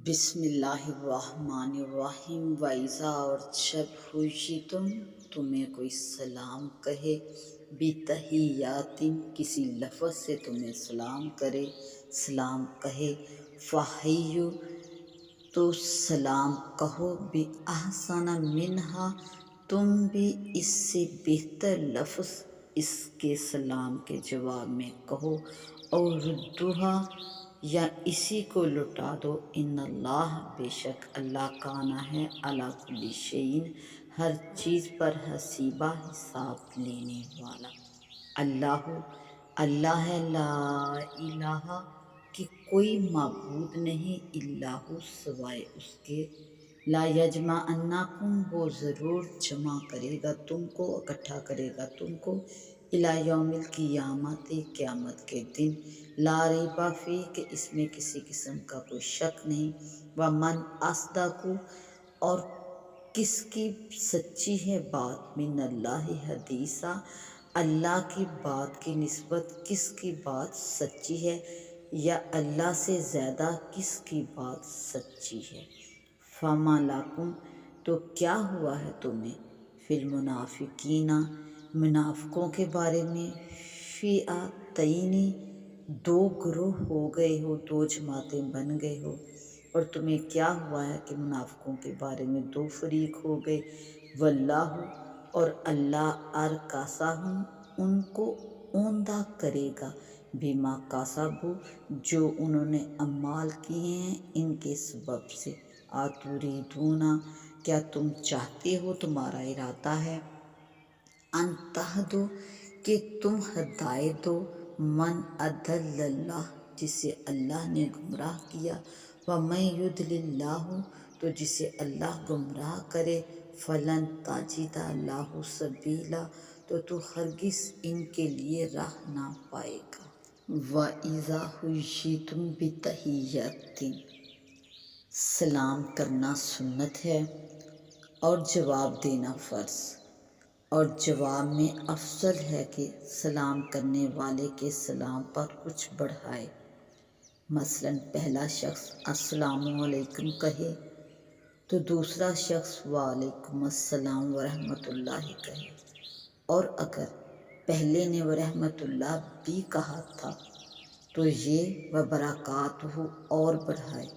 بسم اللہ الرحمن الرحیم۔ وَإِذَا، اور جب حُیِّیتُم تمہیں کوئی سلام کہے، بِتَحِیَّاتٍ کسی لفظ سے تمہیں سلام کرے، سلام کہے، فَحَیُّوا تو سلام کہو، بِأَحْسَنَ مِنْہَا تم بھی اس سے بہتر لفظ اس کے سلام کے جواب میں کہو، اور ردوہا یا اسی کو لوٹا دو، ان اللہ بے شک اللہ کانا ہے، علی کل شیء ہر چیز پر، حسیبہ حساب لینے والا۔ اللہ اللہ ہے، لا الہ کہ کوئی معبود نہیں، الا ہو سوائے اس کے، لا یجمعنکم وہ ضرور جمع کرے گا تم کو، اکٹھا کرے گا تم کو، الی یوم القیامت قیامت کے دن، لا ریب فیہ کہ اس میں کسی قسم کا کوئی شک نہیں، ومن اصدق اور کس کی سچی ہے بات، من اللہ حدیثا اللہ کی بات کی نسبت کس کی بات سچی ہے، یا اللہ سے زیادہ کس کی بات سچی ہے۔ فما لکم تو کیا ہوا ہے تمہیں، فی المنافقین منافقوں کے بارے میں، فئتین دو گروہ ہو گئے ہو، دو جماعتیں بن گئے ہو، اور تمہیں کیا ہوا ہے کہ منافقوں کے بارے میں دو فریق ہو گئے، واللہ اور اللہ ارکسہم ان کو اوندھا کرے گا، بما کسبوا جو انہوں نے اعمال کیے ہیں ان کے سبب سے، اتریدون کیا تم چاہتے ہو، تمہارا ارادہ ہے، ان تہدوا کہ تم ہدایت دو، من اضل اللہ جسے اللہ نے گمراہ کیا، ومن یضلل اللہ تو جسے اللہ گمراہ کرے، فلن تجد لہ سبیلا تو ہرگز ان کے لیے راہ نہ پائے گا۔ وَإِذَا حُیِّیتُم بِتَحِیَّةٍ سلام کرنا سنت ہے اور جواب دینا فرض، اور جواب میں افضل ہے کہ سلام کرنے والے کے سلام پر کچھ بڑھائے، مثلاً پہلا شخص السلام علیکم کہے تو دوسرا شخص وعلیکم السلام ورحمۃ اللہ کہے، اور اگر پہلے نے ورحمۃ اللہ بھی کہا تھا تو یہ وبرکاتہ اور بڑھائے،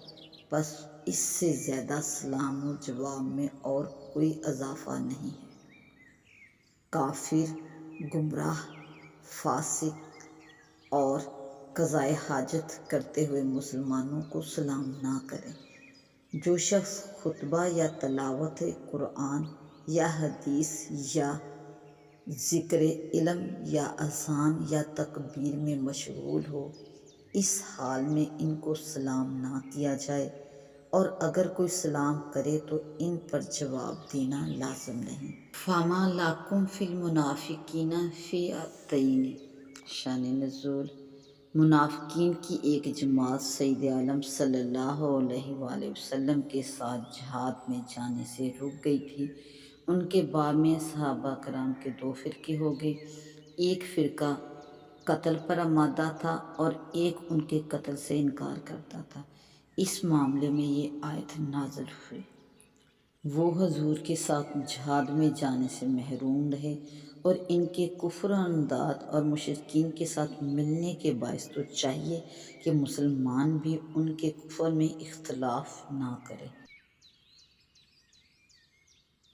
بس اس سے زیادہ سلام و جواب میں اور کوئی اضافہ نہیں ہے۔ کافر، گمراہ، فاسق اور قضائے حاجت کرتے ہوئے مسلمانوں کو سلام نہ کریں۔ جو شخص خطبہ یا تلاوت قرآن یا حدیث یا ذکر علم یا اذان یا تکبیر میں مشغول ہو، اس حال میں ان کو سلام نہ کیا جائے، اور اگر کوئی سلام کرے تو ان پر جواب دینا لازم نہیں۔ فما لکم فی المنافقین فئتین شان نزول، منافقین کی ایک جماعت سید عالم صلی اللہ علیہ وآلہ وسلم کے ساتھ جہاد میں جانے سے رک گئی تھی۔ ان کے بعد میں صحابہ کرام کے دو فرقے ہو گئے، ایک فرقہ قتل پر آمادہ تھا اور ایک ان کے قتل سے انکار کرتا تھا۔ اس معاملے میں یہ آیت نازل ہوئی، وہ حضور کے ساتھ جہاد میں جانے سے محروم رہے، اور ان کے کفر و انداد اور مشرکین کے ساتھ ملنے کے باعث تو چاہیے کہ مسلمان بھی ان کے کفر میں اختلاف نہ کرے۔